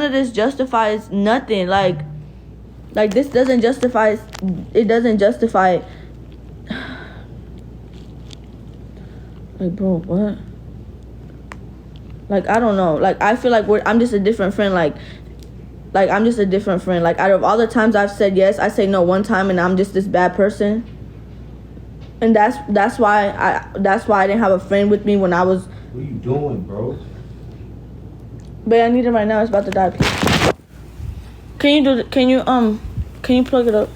of this justifies nothing. Like this doesn't justify. It doesn't justify. Like, bro, what? Like, I don't know. Like, I feel like I'm just a different friend. Like I'm just a different friend. Like, out of all the times I've said yes, I say no one time, and I'm just this bad person. And that's why I didn't have a friend with me when I was. What are you doing, bro? Babe, I need it right now. It's about to die. Can you plug it up?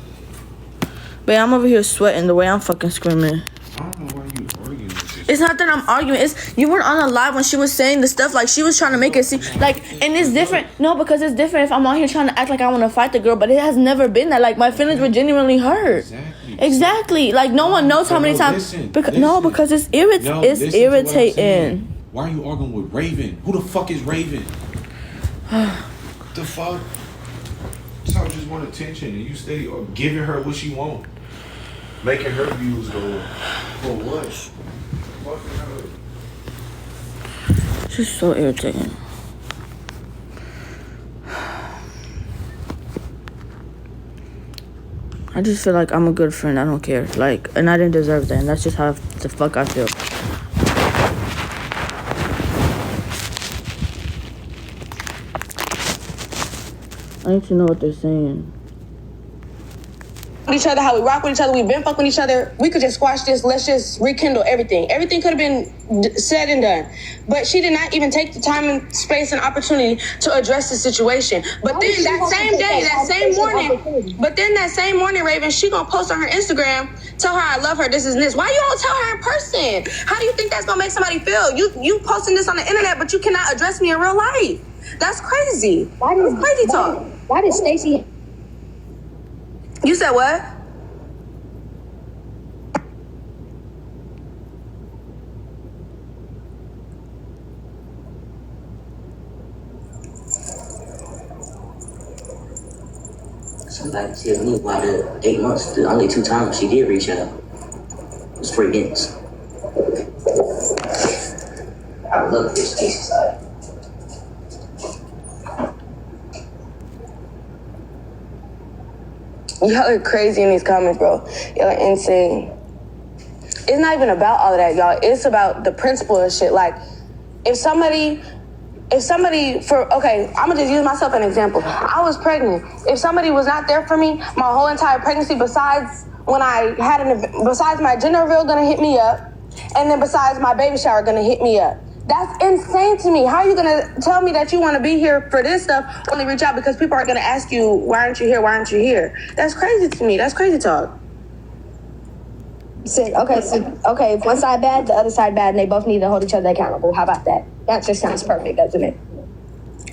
Babe, I'm over here sweating the way I'm fucking screaming. I don't know why you arguing with this. It's not that I'm arguing. It's you weren't on a live when she was saying the stuff. Like, she was trying to make it seem like, and it's different. No, because it's different if I'm out here trying to act like I want to fight the girl, but it has never been that. Like, my feelings were genuinely hurt. Exactly. Like, no one knows how many times. Because it's irritating. Why are you arguing with Raven? Who the fuck is Raven? What the fuck? This hoe just want attention, and you stay giving her what she want, making her views go for what? Fucking hell. It's just so irritating. I just feel like I'm a good friend. I don't care. Like, and I didn't deserve that. And that's just how the fuck I feel. I need to know what they're saying. Each other, how we rock with each other, we've been fucking with each other. We could just squash this. Let's just rekindle everything. Everything could have been said and done, but she did not even take the time and space and opportunity to address the situation. But then that same morning, Raven, she gonna post on her Instagram, tell her I love her, this is this. Why you don't tell her in person? How do you think that's gonna make somebody feel? You posting this on the internet, but you cannot address me in real life. That's crazy. That's crazy talk. Why did Stacey? You said what? Somebody tell me why the 8 months, the only 2 times she did reach out was 3 minutes. I love this DaysiDukes. Y'all are crazy in these comments, bro. Y'all are insane. It's not even about all of that, y'all. It's about the principle of shit. Like, if somebody, okay, I'm gonna just use myself as an example. I was pregnant. If somebody was not there for me, my whole entire pregnancy, besides when I had besides my gender reveal gonna hit me up, and then besides my baby shower gonna hit me up. That's insane to me. How are you gonna tell me that you want to be here for this stuff, only reach out because people are gonna ask you, why aren't you here? Why aren't you here? That's crazy to me. That's crazy talk. Okay, if one side bad, the other side bad, and they both need to hold each other accountable. How about that? That just sounds perfect, doesn't it?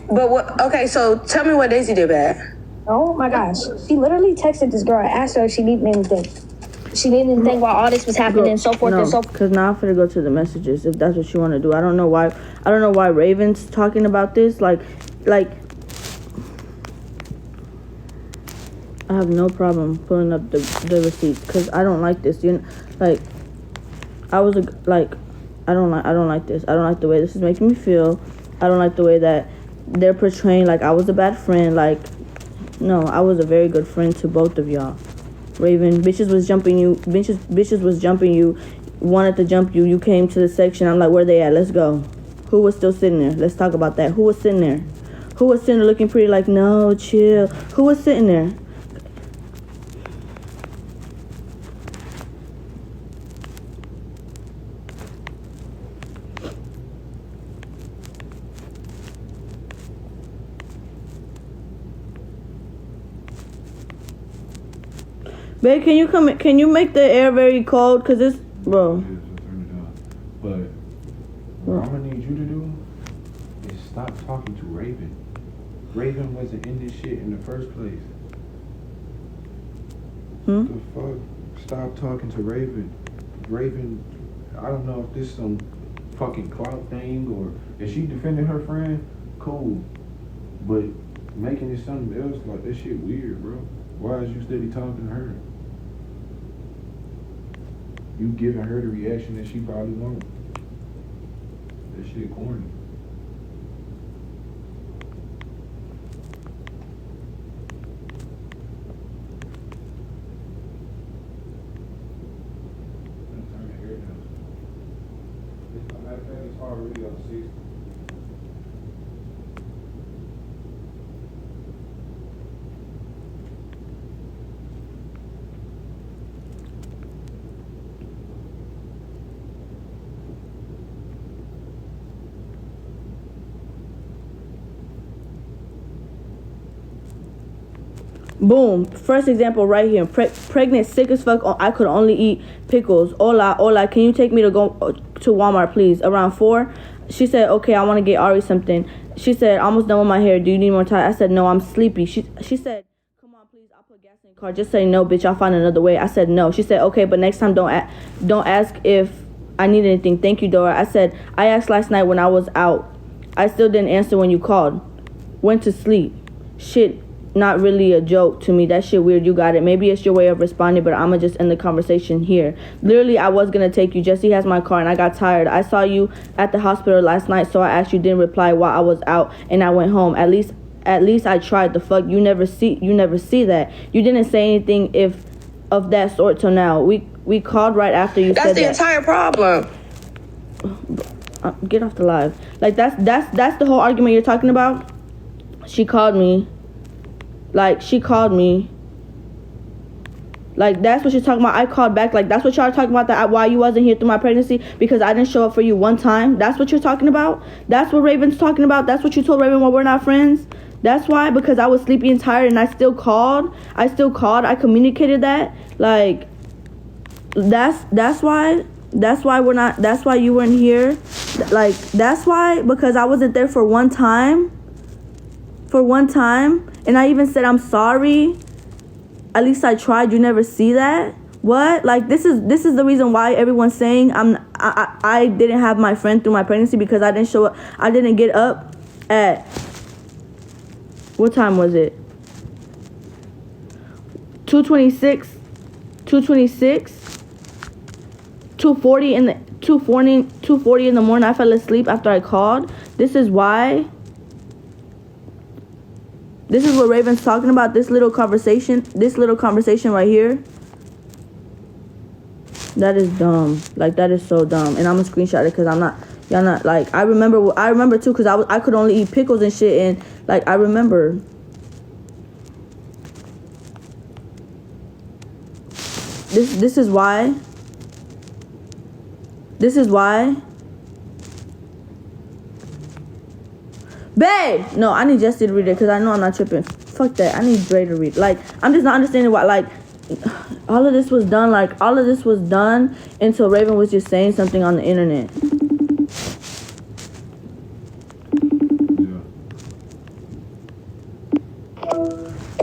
But what? Okay, so tell me what Daisy did bad. Oh my gosh, she literally texted this girl and asked her if she needed anything. She needed anything while all this was happening, and so forth and so forth. Because now I'm finna go to the messages if that's what you want to do. I don't know why Raven's talking about this. Like. I have no problem pulling up the receipts because I don't like this. I don't like this. I don't like the way this is making me feel. I don't like the way that they're portraying like I was a bad friend. Like, no, I was a very good friend to both of y'all. Raven, bitches was jumping you, wanted to jump you. You came to the section. I'm like, where they at? Let's go. Who was still sitting there? Let's talk about that. Who was sitting there? Who was sitting there looking pretty like, no, chill? Who was sitting there? Babe, can you make the air very cold? Cause it's, bro. But what I'm gonna need you to do is stop talking to Raven. Raven wasn't in this shit in the first place. The fuck? Stop talking to Raven. Raven, I don't know if this is some fucking clout thing or if she defending her friend, cool. But making it something else, like, that shit weird, bro. Why is you steady talking to her? You giving her the reaction that she probably wants. That shit corny. already got 60. Boom. First example right here. Pregnant, sick as fuck. I could only eat pickles. Hola. Can you take me to go to Walmart, please? Around 4. She said, okay, I want to get Ari something. She said, almost done with my hair. Do you need more time? I said, no, I'm sleepy. She said, come on, please. I'll put gas in the car. Just say no, bitch. I'll find another way. I said, no. She said, okay, but next time don't ask if I need anything. Thank you, Dora. I said, I asked last night when I was out. I still didn't answer when you called. Went to sleep. Shit. Not really a joke to me. That shit weird. You got it. Maybe it's your way of responding, but I'ma just end the conversation here. Literally, I was gonna take you. Jesse has my car and I got tired. I saw you at the hospital last night, so I asked you, didn't reply while I was out, and I went home. At least I tried. The fuck? You never see that. You didn't say anything of that sort till now. We called right after you said that. That's the entire problem. Get off the live. Like that's the whole argument you're talking about. She called me. Like, that's what she's talking about. I called back. Like, that's what y'all are talking about, that why you wasn't here through my pregnancy, because I didn't show up for you one time. That's what you're talking about. That's what Raven's talking about. That's what you told Raven while we're not friends. That's why, because I was sleepy and tired and I still called. I communicated that. Like, that's why you weren't here. Like, that's why, because I wasn't there for one time. And I even said I'm sorry. At least I tried. You never see that. What? Like, this is the reason why everyone's saying I didn't have my friend through my pregnancy, because I didn't show up. I didn't get up at, what time was it? 2:26, 2:40 in the morning. I fell asleep after I called. This is why. This is what Raven's talking about, this little conversation right here. That is dumb. Like, that is so dumb. And I'm gonna screenshot it because y'all not, like, I remember too, because I could only eat pickles and shit, and, like, I remember. This is why. Babe! No, I need Jesse to read it because I know I'm not tripping. Fuck that. I need Dre to read. Like, I'm just not understanding why, like, all of this was done until Raven was just saying something on the internet.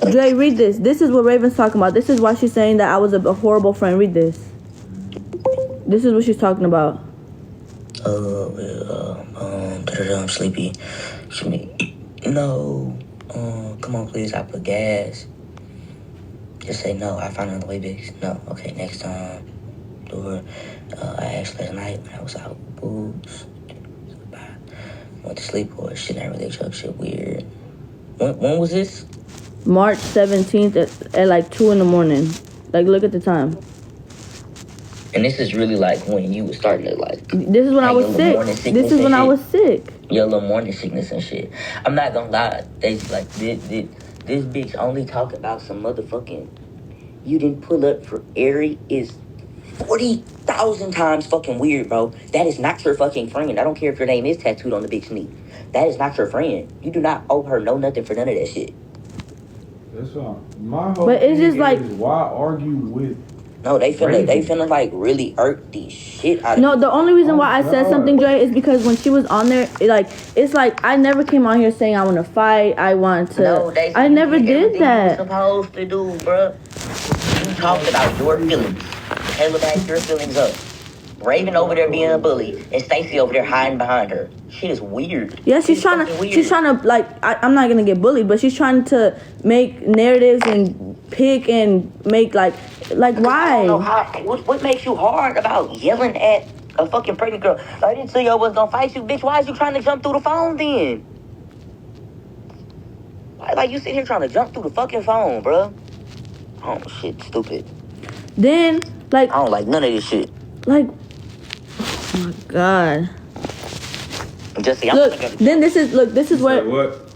Yeah. Dre, read this. This is what Raven's talking about. This is why she's saying that I was a horrible friend. Read this. This is what she's talking about. I'm sleepy. No. Come on, please. I put gas. Just say no. I found another way, bitch. No. Okay, next time. Door. I asked last night when I was out. Boobs. Went to sleep or shit. Ain't really joke. Shit weird. When was this? March 17th at like 2 in the morning. Like, look at the time. And this is really like when you was starting to like. This is when I was sick. This is when I was sick. Your little morning sickness and shit. I'm not gonna lie. They like this bitch only talk about some motherfucking. You didn't pull up for Ari is 40,000 times fucking weird, bro. That is not your fucking friend. I don't care if your name is tattooed on the bitch knee. That is not your friend. You do not owe her no nothing for none of that shit. That's all. My whole but it's just like, why argue with? No, they finna like really irk the shit out of no, the only reason why I said something, Dre, is because when she was on there, it's like I never came on here saying I want to fight. I want to. No, I never did that. You're supposed to do, bruh. You talked about your feelings. Taylor back your feelings up. Raven over there being a bully, and Stacey over there hiding behind her. Shit is weird. Yeah, she's trying to like. I'm not gonna get bullied, but she's trying to make narratives and pick and make like why? I don't know what makes you hard about yelling at a fucking pregnant girl? I didn't tell you I was gonna fight you, bitch. Why is you trying to jump through the phone then? Like you sit here trying to jump through the fucking phone, bruh. Oh shit, stupid. Then like I don't like none of this shit. Like, oh my god. Jesse, I'm Look, finna go to then this is Say where. what?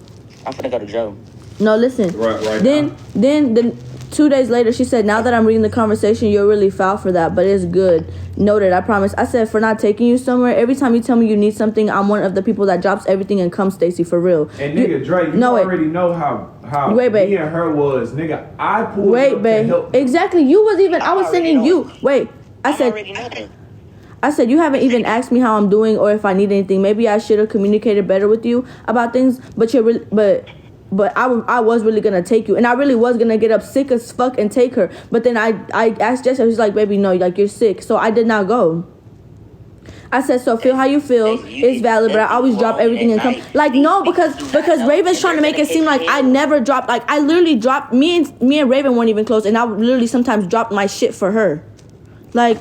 I'm finna go to Joe. No, listen. Right Then, now. then 2 days later, she said, "Now that I'm reading the conversation, you're really foul for that, but it's good. Noted, I promise." I said, "For not taking you somewhere. Every time you tell me you need something, I'm one of the people that drops everything and comes, Stacey, for real." And nigga, Dre, you already know how Wait, babe. me and her was, nigga. I pulled Wait, up babe. to help. Exactly. You was even. I was sending you. Wait. I said. already know that. I said, "You haven't even asked me how I'm doing or if I need anything. Maybe I should have communicated better with you about things. But you're really, but I was really gonna take you, and I really was gonna get up sick as fuck and take her. But then I asked Jessica, she's like, "Baby, no, like you're sick." So I did not go. I said, "So feel how you feel. It's valid, but I always drop everything and come." Like no, because Raven's trying to make it seem like I never dropped. Like I literally dropped. Me and Raven weren't even close, and I literally sometimes dropped my shit for her, like.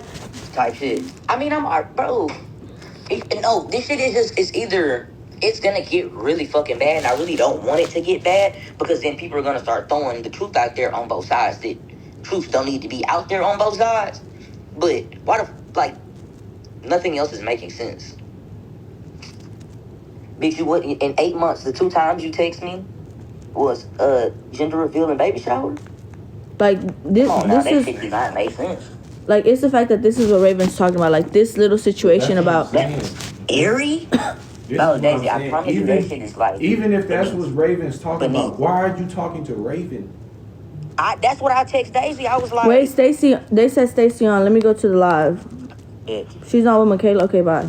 Type shit. I mean, bro. No, this shit is just, it's either it's gonna get really fucking bad, and I really don't want it to get bad, because then people are gonna start throwing the truth out there on both sides. That truth don't need to be out there on both sides. But why nothing else is making sense. Bitch, you what? In 8 months, the 2 times you text me was gender reveal and baby shower. Like this. Come on now, This that is. shit does not make sense. Like, it's the fact that this is what Raven's talking about. Like, this little situation about... Airy? No, Daisy, I promise you that shit is like... Even if that's what Raven's talking beneath. about, why are you talking to Raven? That's what I text Daisy. I was like... Wait, Stacey... They said Stacey on. Let me go to the live. Yeah. She's on with Makayla. Okay, bye.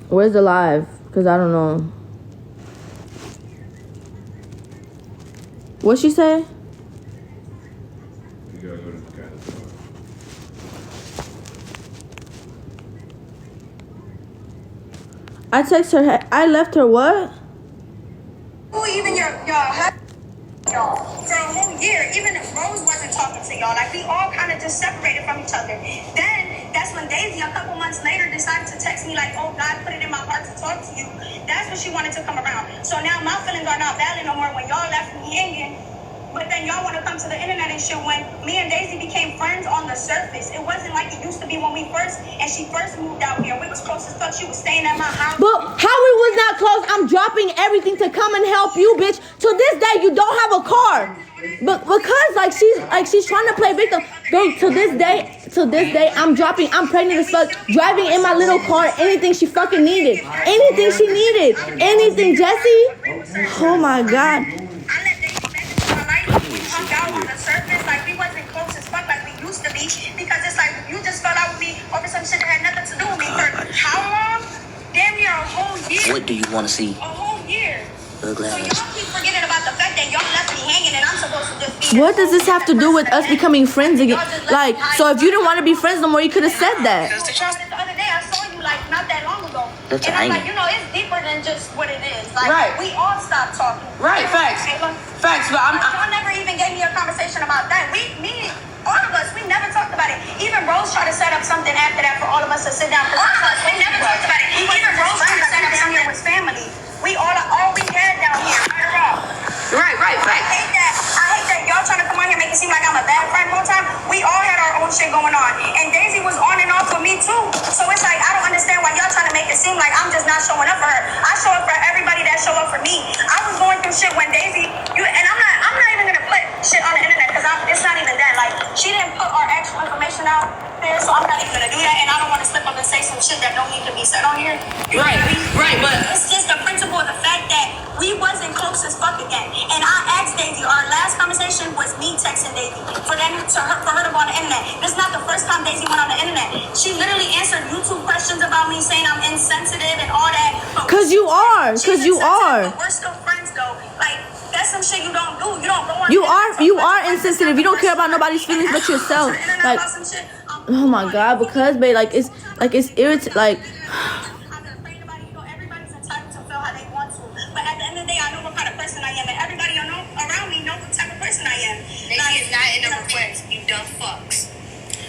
Where's the live? Because I don't know. What'd she say? You gotta go to Makayla. I text her... I left her what? Who even your y'all for a whole year, even if Rose wasn't talking to y'all, like we all kind of just separated from each other. Then that's when Daisy, a couple months later, decided to text me like, "Oh, God put it in my heart to talk to you." That's when she wanted to come around. So now my feelings are not valid no more when y'all left me hanging. But then y'all want to come to the internet and shit when me and Daisy became friends on the surface. It wasn't like it used to be when she first moved out here. We was close as fuck. She was staying at my house. But how we was not close? I'm dropping everything to come and help you, bitch. To this day, you don't have a car. But because she's trying to play victim. Babe, to this day, I'm pregnant as fuck, driving in my little car, anything she fucking needed. Anything she needed. Anything, Jesse? Oh my God. On the surface, like we wasn't close as fuck like we used to be, because it's like you just fell out with me over some shit that had nothing to do with me for how long? Damn near a whole year. What do you want to see? A whole year. Ugly So ass. y'all keep forgetting about the fact that y'all left me hanging and I'm supposed to just be. What does this have to do with us becoming friends again? Like, so if you didn't want to be friends no more, you could have said that. The other day I saw you like not that long ago. That's and I'm angry. like, it's deeper than just what it is. Like Right. we all stopped talking. Right, facts. Facts, but Y'all never even gave me a conversation about that. All of us, we never talked about it. Even Rose tried to set up something after that for all of us to sit down. We never talked about it. Even Rose tried to set up something with family. We all we had down here. Right or wrong? right, facts. I hate that y'all trying to come on here and make it seem like I'm a bad friend all the time. We all had our own shit going on. And Daisy was on and off with me too. So it's like, I don't understand why y'all trying to make it seem like I'm just not showing up for her. I show up for everybody that show up for me. I was going through shit when Daisy, and I'm not even gonna put shit on the internet because it's not even that. Like, she didn't put our actual information out there, so I'm not even gonna do that. And I don't want to slip up and say some shit that don't need to be said on here. Right, but It's just the principle of the fact that we wasn't close as fuck again. And I asked Daisy, our last conversation was me texting Daisy for her to go on the internet. This is not the first time Daisy went on the internet. She literally answered YouTube questions about me saying I'm insensitive and all that. Cause you are. But we're still friends though. Like, that's some shit you don't do. You don't go on. You are insensitive. You don't care about nobody's feelings but yourself. Like, oh my God, because babe, it's irritating. Like, Everybody's entitled to feel how they want to. But at the end of the day, I know what kind of person I am, and everybody around me know what type of person I am. Daisy is not in the request. You dumb fucks.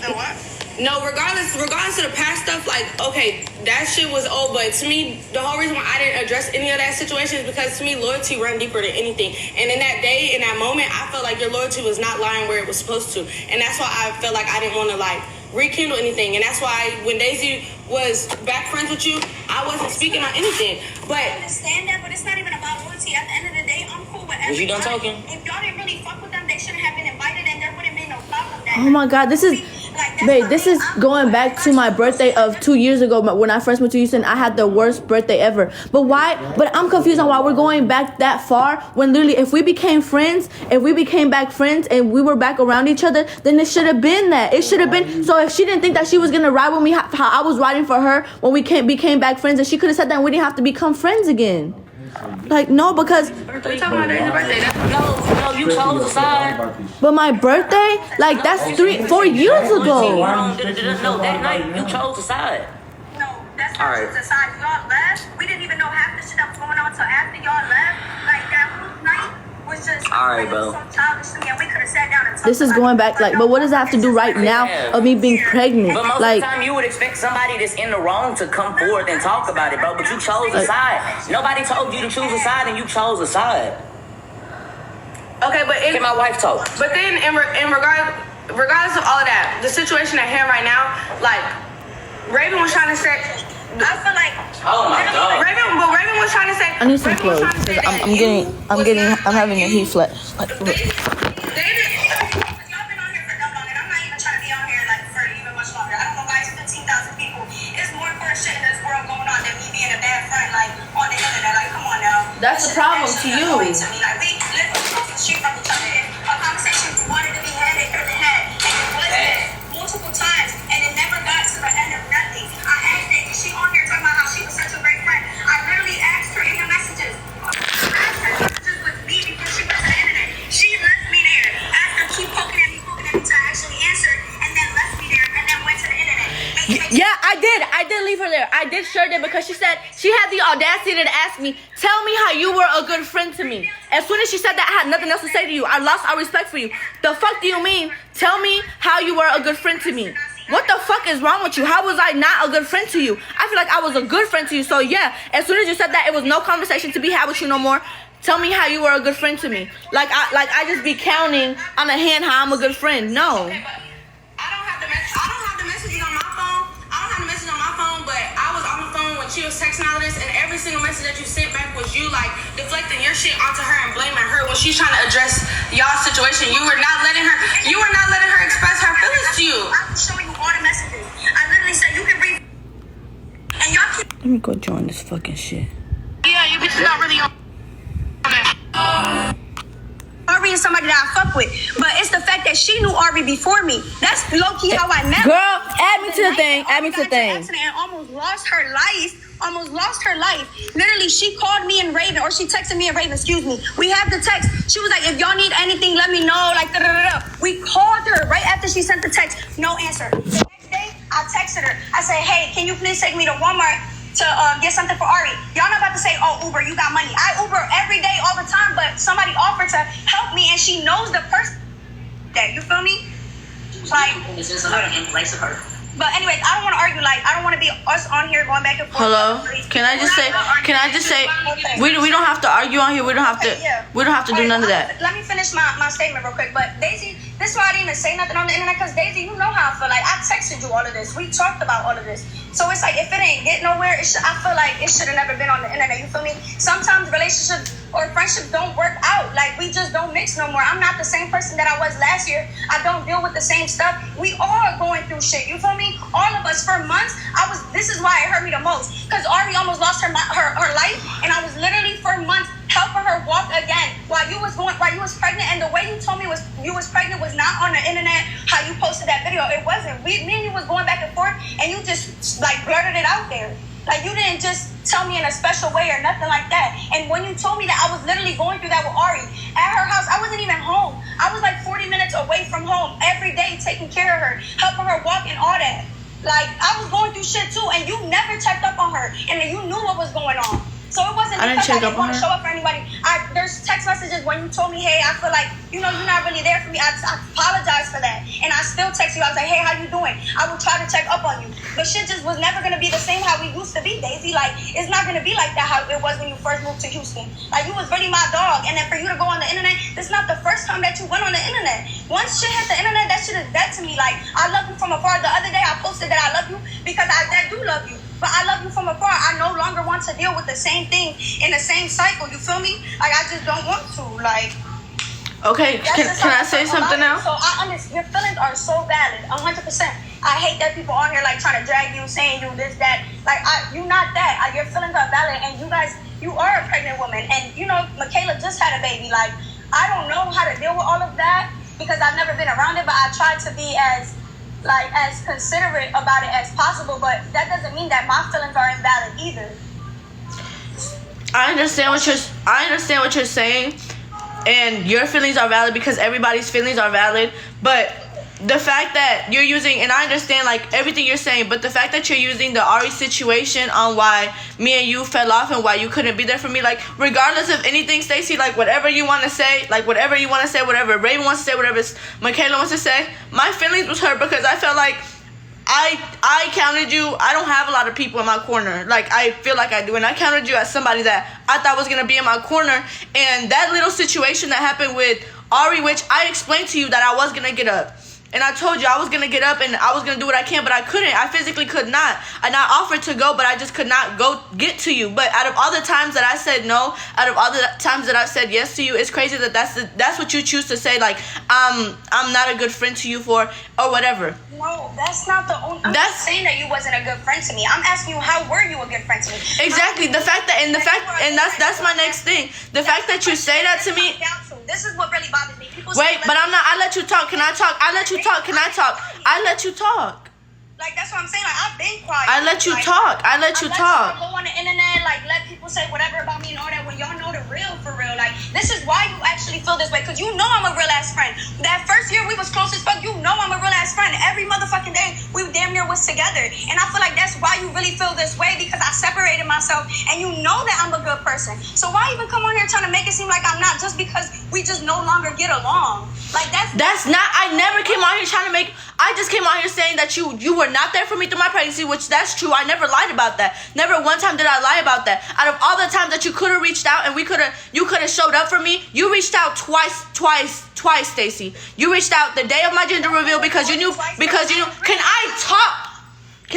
The what? no, regardless of the past stuff, like, okay, that shit was old, but to me, the whole reason why I didn't address any of that situation is because to me, loyalty ran deeper than anything. And in that day, in that moment, I felt like your loyalty was not lying where it was supposed to. And that's why I felt like I didn't want to, like, rekindle anything. And that's why when Daisy was back friends with you, I wasn't speaking on anything. But I understand that, but it's not even about loyalty. At the end of the day, I'm cool with everybody. Was you done talking? If y'all didn't really fuck with them, they shouldn't have been invited, and there wouldn't be no problem. Oh my God, this is, babe, this is going back to my birthday of 2 years ago when I first moved to Houston. I had the worst birthday ever. But why? But I'm confused on why we're going back that far when literally if we became friends, if we became back friends and we were back around each other, then it should have been that. It should have been. So if she didn't think that she was going to ride with me, how I was riding for her when we became back friends, and she could have said that and we didn't have to become friends again. Like, no, because... we talking about Daisy's birthday. No, you chose a side. But my birthday, like, that's 4 years ago. No, that night you chose a side. No, that's not Alright. just a side. Y'all left. We didn't even know half the shit that was going on until after y'all left. Like, that whole night was just Alright, it bro. was so childish to me, and we could have sat down and talked This is about going it. back, like, no, but what does that have to do right now of me being pregnant? But most Like, of the time, you would expect somebody that's in the wrong to come forward and talk about it, bro. But you chose a side. Nobody told you to choose a side, and you chose a side. Okay, but Get my wife talk. But then, regardless of all of that, the situation at hand right now, like Raven was trying to say, I feel like Oh my God. Raven was trying to say. I need some Raven was clothes trying to say because that I'm having a heat flash. Like, y'all been on here for dumb long, and I'm not even trying to be on here like for even much longer. I don't know why it's 15,000 people. It's more important shit in this world going on than me being a bad friend like on the internet. Like, come on now. That's the problem to you. Like, we live across the street from each other. If a conversation wanted to be had, it could have had, and it was had multiple times, and it never got to the end of nothing. I asked her, is she on here talking about how she was such a great friend? I literally asked her in the messages. I asked her messages with me before she went to the internet. She left me there. Asked her, keep poking at me to actually answer, and then left me there, and then went to the internet. yeah, I did leave her there. I did sure did, because she said she had the audacity to ask me, tell me how you were a good friend to me. As soon as she said that, I had nothing else to say to you. I lost all respect for you. The fuck do you mean? Tell me how you were a good friend to me. What the fuck is wrong with you? How was I not a good friend to you? I feel like I was a good friend to you. So yeah, as soon as you said that, it was no conversation to be had with you no more. Tell me how you were a good friend to me. Like I just be counting on a hand how I'm a good friend. No. Okay, but I don't have the messages on my phone. I don't have the message on my phone, but I was on the phone when she was texting all of this, and every single message that you sent back was you like deflecting your shit onto her and blaming her when she's trying to address y'all's situation. You were not letting her express her feelings to you. I was showing you all the messages. I literally said you can read, and y'all keep. Let me go join this fucking shit. Yeah, you bitches not really on that. Ari is somebody that I fuck with, but it's the fact that she knew Ari before me. That's low key how I met her. Girl, add me to the thing. Add me to the thing. And almost lost her life. Literally, she called me and Raven, or she texted me and Raven. Excuse me. We have the text. She was like, "If y'all need anything, let me know." Like, da-da-da-da. We called her right after she sent the text. No answer. The next day, I texted her. I said, "Hey, can you please take me to Walmart to get something for Ari?" Y'all not about to say, "Oh, Uber, you got money." I Uber every day, all the time, but somebody offered to help me, and she knows the person. That, you feel me? Like, It's just her in place of her. but anyways, I don't want to argue. Like, I don't want to be us on here going back and forth. Hello? Can I just say we don't have to argue on here. We don't have to do none of that. Let me finish my statement real quick. But Daisy, this is why I didn't even say nothing on the internet, because Daisy, you know how I feel. Like, I texted you all of this. We talked about all of this. So it's like, if it ain't get nowhere, I feel like it should have never been on the internet. You feel me? Sometimes relationships or friendships don't work out. Like, we just don't mix no more. I'm not the same person that I was last year. I don't deal with the same stuff. We all are going through shit. You feel me? All of us. For months, this is why it hurt me the most. Because Ari almost lost her life, and I was literally for months helping her walk again while you was pregnant. And the way you told me you was pregnant was not on the internet. How you posted that video, it wasn't. Me and you was going back and forth, and you just like blurted it out there. Like, you didn't just tell me in a special way or nothing like that. And when you told me that, I was literally going through that with Ari at her house. I wasn't even home. I was like 40 minutes away from home every day, taking care of her, helping her walk and all that. Like, I was going through shit too, and you never checked up on her, and you knew what was going on. So it wasn't because I didn't want to show up for anybody. There's text messages when you told me, "Hey, I feel like, you're not really there for me." I apologize for that. And I still text you. I was like, "Hey, how you doing?" I will try to check up on you. But shit just was never going to be the same how we used to be, Daisy. Like, it's not going to be like that how it was when you first moved to Houston. Like, you was really my dog. And then for you to go on the internet, this is not the first time time that you went on the internet. Once shit hit the internet, that shit is dead to me. Like, I love you from afar. The other day I posted that I love you because I do love you. But I love you from afar. I no longer want to deal with the same thing in the same cycle. You feel me? Like, I just don't want to. Like, okay, can I say something now? So I understand your feelings are so valid, 100%. I hate that people on here like trying to drag you, saying you this, that. Like, you not that. Your feelings are valid, and you guys, you are a pregnant woman, and you know Makayla just had a baby. Like, I don't know how to deal with all of that because I've never been around it, but I try to be as considerate about it as possible. But that doesn't mean that my feelings are invalid either. I understand what you're saying, and your feelings are valid because everybody's feelings are valid. But the fact that you're using, and I understand like everything you're saying, but the fact that you're using the Ari situation on why me and you fell off and why you couldn't be there for me, like regardless of anything, Stacey, like whatever you want to say, whatever Raven wants to say, whatever Makayla wants to say, my feelings was hurt because I felt like I counted you. I don't have a lot of people in my corner. Like, I feel like I do. And I counted you as somebody that I thought was going to be in my corner. And that little situation that happened with Ari, which I explained to you that I was going to get up. And I told you I was going to get up and I was going to do what I can, but I couldn't. I physically could not. And I offered to go, but I just could not go get to you. But out of all the times that I said no, out of all the times that I said yes to you, it's crazy that that's what you choose to say, like, I'm not a good friend to you for, or whatever. No, that's not the only. I'm not saying that you wasn't a good friend to me. I'm asking you, how were you a good friend to me? Exactly. And that's my next thing. The fact that you say that to me. This is what really bothers me. Wait, but I'm not. I let you talk. Can I talk? I let you talk. Can I talk? I let you talk. Like, that's what I'm saying. Like, I've been quiet. I let you talk. I let you talk. Go on the internet, like, let people say whatever about me and all that when y'all know the real for real. Like, this is why you actually feel this way, because you know I'm a real ass friend. That first year we was close as fuck. You know I'm a real ass friend. Every motherfucking day we damn near was together. And I feel like that's why you really feel this way, because I separated myself and you know that I'm a good person. So why even come on here trying to make it seem like I'm not just because we just no longer get along? Like, that's not. I never came on here trying to make. I just came on here saying that you were not there for me through my pregnancy, which that's true. I never lied about that. Never one time did I lie about that. Out of all the times that you could have reached out and you could have showed up for me, you reached out twice, Stacey. You reached out the day of my gender reveal because you knew. Can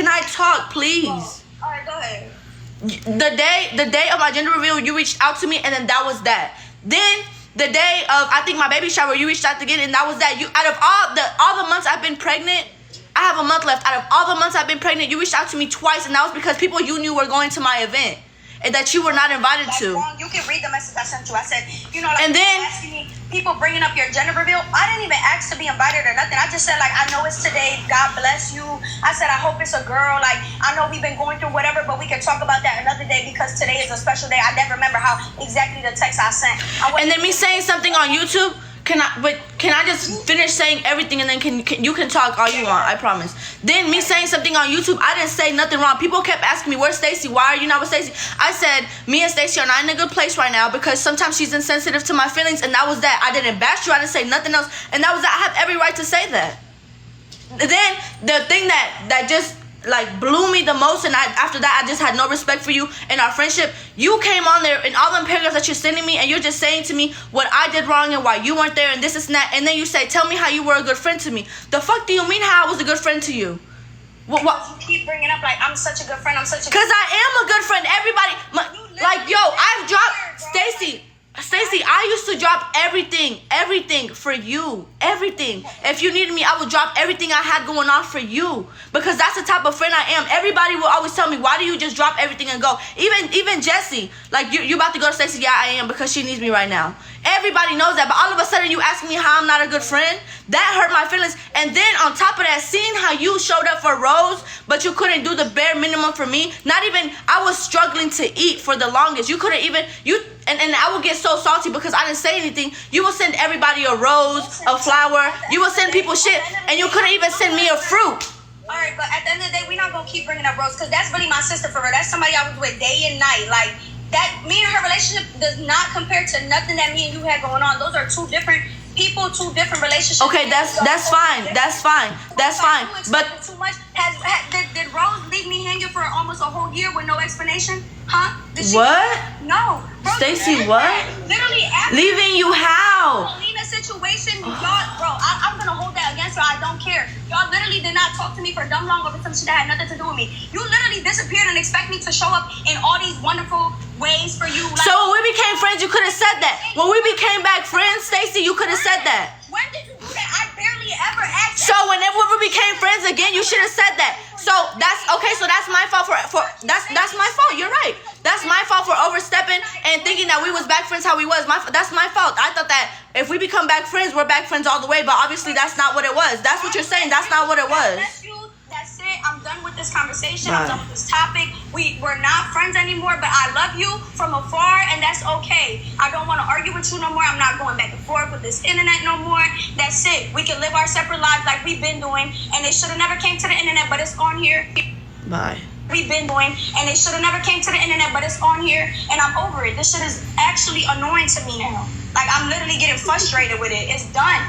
I talk, please? All right, go ahead. The day of my gender reveal, you reached out to me, and then that was that. Then the day of, I think, my baby shower, you reached out again, and that was that. You, out of all the months I've been pregnant, I have a month left. Out of all the months I've been pregnant, you reached out to me twice, and that was because people you knew were going to my event and that you were not invited to. Wrong. You can read the message I sent you. I said, like, and then asking me, people bringing up your gender reveal. I didn't even ask to be invited or nothing. I just said, like, I know it's today. God bless you. I said, I hope it's a girl. Like, I know we've been going through whatever, but we can talk about that another day because today is a special day. I never remember how exactly the text I sent. And then me saying something on YouTube. Can I just finish saying everything, and then you can talk all you want, I promise. Then me saying something on YouTube, I didn't say nothing wrong. People kept asking me, where's Stacey? Why are you not with Stacey? I said, me and Stacey are not in a good place right now because sometimes she's insensitive to my feelings, and that was that. I didn't bash you, I didn't say nothing else, and that was that. I have every right to say that. Then the thing that just like blew me the most, and after that I just had no respect for you and our friendship. You came on there and all them paragraphs that you're sending me, and you're just saying to me what I did wrong and why you weren't there and this and that, and then you say, tell me how you were a good friend to me. The fuck do you mean how I was a good friend to you? What? You keep bringing up like I'm such a good friend. Because I am a good friend. Everybody, like, yo, I've dropped Stacey, I used to drop everything for you. Everything. If you needed me, I would drop everything I had going on for you. Because that's the type of friend I am. Everybody will always tell me, why do you just drop everything and go? Even Jessie, like, you about to go to Stacey? Yeah, I am, because she needs me right now. Everybody knows that, but all of a sudden you ask me how I'm not a good friend? That hurt my feelings. And then on top of that, seeing how you showed up for Rose, but you couldn't do the bare minimum for me. Not even, I was struggling to eat for the longest. You couldn't even, and I would get so salty because I didn't say anything. You would send everybody a rose, a flower. You would send people shit, and you couldn't even send me a fruit. All right, but at the end of the day, we're not going to keep bringing up Rose, because that's really my sister for her. That's somebody I was with day and night. Like, that, me and her relationship does not compare to nothing that me and you had going on. Those are two different people, two different relationships. Okay, that's fine. That's fine. But too much. Did Rose leave me hanging for almost a whole year with no explanation? Huh? What? No. Stacey, what? Literally leaving you how? Leaving a situation conversation, y'all, bro, I'm gonna hold that against her. I don't care. Y'all literally did not talk to me for dumb long over some shit that had nothing to do with me. You literally disappeared and expect me to show up in all these wonderful ways for you. Like, so when we became friends, you could have said that. When we became back friends, Stacey, you could have said that. When did you do that? I barely ever asked. So whenever we became friends again, you should have said that. So that's okay. So that's my fault for that's my fault. You're right. That's my fault for overstepping and thinking that we was back friends how we was. That's my fault. I thought that if we become back friends, we're back friends all the way. But obviously that's not what it was. That's what you're saying. That's not what it was. That's it. I'm done with this conversation. I'm done with this topic. We're not friends anymore, but I love you from afar, and that's okay. I don't want to argue with you no more. I'm not going back and forth with this internet no more. That's it. We can live our separate lives like we've been doing, and it should have never came to the internet, but it's on here. Bye. We've been doing, and it should have never came to the internet, but it's on here, and I'm over it. This shit is actually annoying to me now. Like, I'm literally getting frustrated with it. It's done.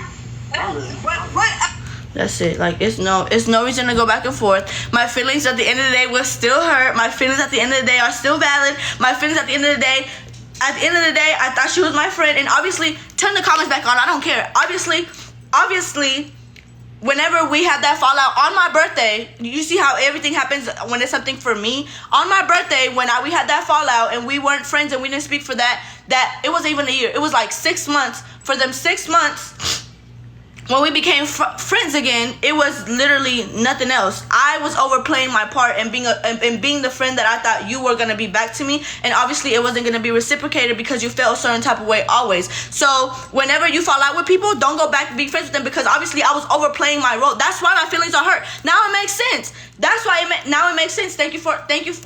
What? That's it. Like, it's no reason to go back and forth. My feelings at the end of the day will still hurt. My feelings at the end of the day are still valid. My feelings at the end of the day, I thought she was my friend. And obviously, turn the comments back on. I don't care. Obviously, whenever we had that fallout on my birthday, you see how everything happens when it's something for me. On my birthday, when we had that fallout and we weren't friends and we didn't speak for that it wasn't even a year. It was like 6 months. For them 6 months, when we became friends again, it was literally nothing else. I was overplaying my part and being the friend that I thought you were going to be back to me. And obviously it wasn't going to be reciprocated because you felt a certain type of way always. So whenever you fall out with people, don't go back and be friends with them because obviously I was overplaying my role. That's why my feelings are hurt. Now it makes sense. That's why now it makes sense. Thank you.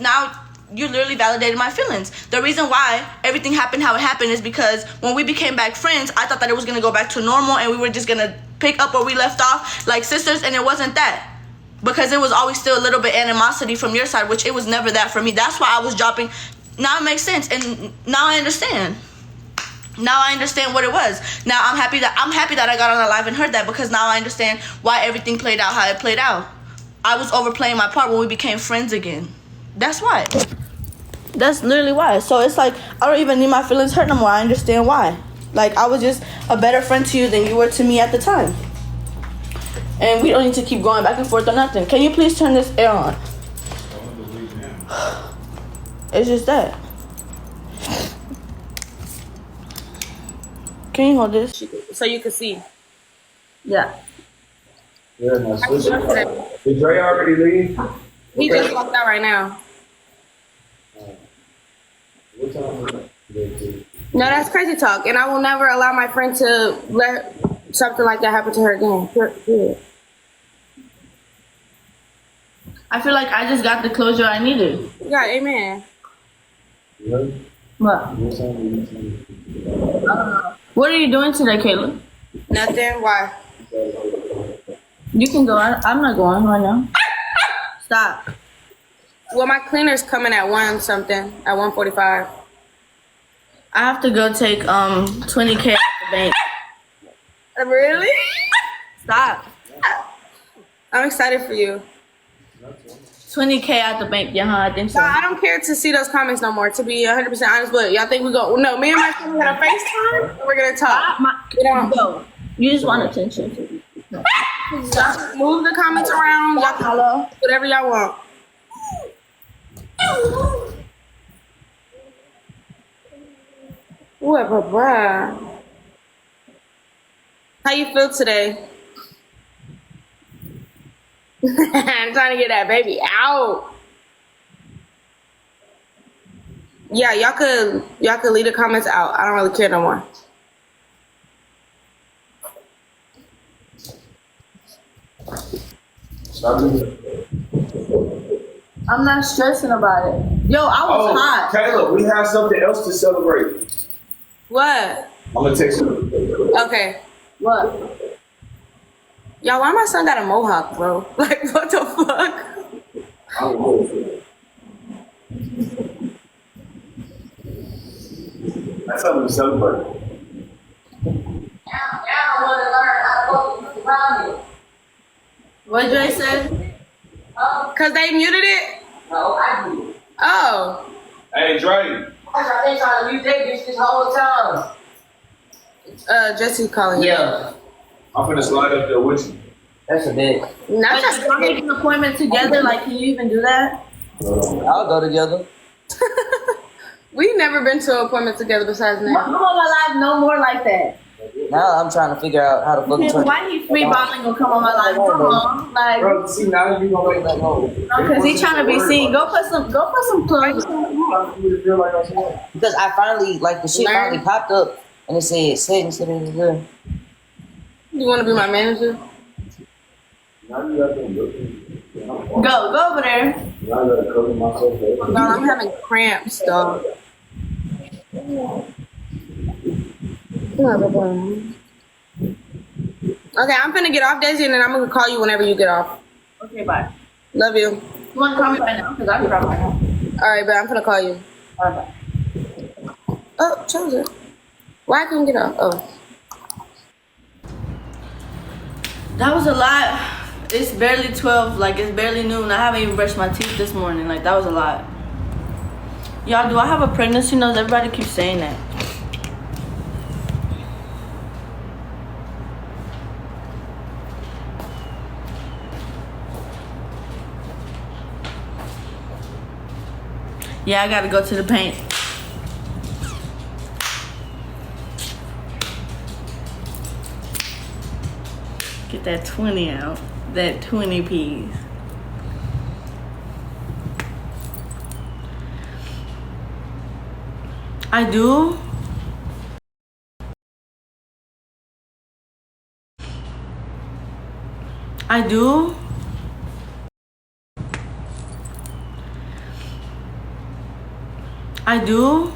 Now you literally validated my feelings. The reason why everything happened how it happened is because when we became back friends, I thought that it was going to go back to normal and we were just going to pick up where we left off like sisters, and it wasn't that. Because it was always still a little bit animosity from your side, which it was never that for me. That's why I was dropping. Now it makes sense, and now I understand. Now I understand what it was. Now I'm happy that I got on the live and heard that because now I understand why everything played out how it played out. I was overplaying my part when we became friends again. That's why. That's literally why. So it's like I don't even need my feelings hurt no more. I understand why. Like, I was just a better friend to you than you were to me at the time. And we don't need to keep going back and forth or nothing. Can you please turn this air on? It's just that. Can you hold this? So you can see. Yeah. Yeah, my sister. Did Dre already leave? He just walked out right now. What time is it? No, that's crazy talk, and I will never allow my friend to let something like that happen to her again. Period. I feel like I just got the closure I needed. Yeah, amen. Really? What? What time is it? What are you doing today, Kayla? Nothing. Why? You can go. I'm not going right now. Stop. Well, my cleaner's coming at 1:45. I have to go take $20K at the bank. Really? Stop. I'm excited for you. $20K at the bank. Yeah, I think so. No, I don't care to see those comments no more. To be 100% honest, but y'all think we go? No, me and my friend got a FaceTime. And we're gonna talk. Yo, you just want attention. No. Y'all move the comments around. Y'all Hello. whatever y'all want. What, bruh? How you feel today? I'm trying to get that baby out. Yeah, y'all could leave the comments out. I don't really care no more. I'm not stressing about it. Yo, I was hot. Kayla, we have something else to celebrate. What? I'm gonna text you. Okay. What? Y'all, why my son got a mohawk, bro? Like, what the fuck? That's something to celebrate. What Dre said? Cause they muted it? No, I do. Oh. Hey, Dre. I've been trying to mute that bitch this whole time. Jesse calling you. Yeah. I'm finna slide up there with you. That's a bit. Not just y'all make an appointment together. Like, can you even do that? I'll go together. We've never been to an appointment together besides now. Come on, my life, no more like that. Now I'm trying to figure out how to fucking. Why he free balling gonna come on my life? Come on, like. Bro, see, now you gonna make that low. Because he trying to be seen. Go put some clothes. Because I finally, like, the shit finally popped up and it said settings. You want to be my manager? Go over there. No, I'm having cramps, dog. Okay, I'm finna get off, Daisy, and then I'm gonna call you whenever you get off. Okay, bye. Love you. You want to call me right now? Because I'm driving right now. Alright, but I'm finna call you. All right, bye. Oh, chose it. Why I couldn't get off? Oh. That was a lot. It's barely 12. Like, it's barely noon. I haven't even brushed my teeth this morning. Like, that was a lot. Y'all, do I have a pregnancy nose? Everybody keeps saying that. Yeah, I gotta go to the paint. Get that 20 out. That 20 piece. I do. I do. I do.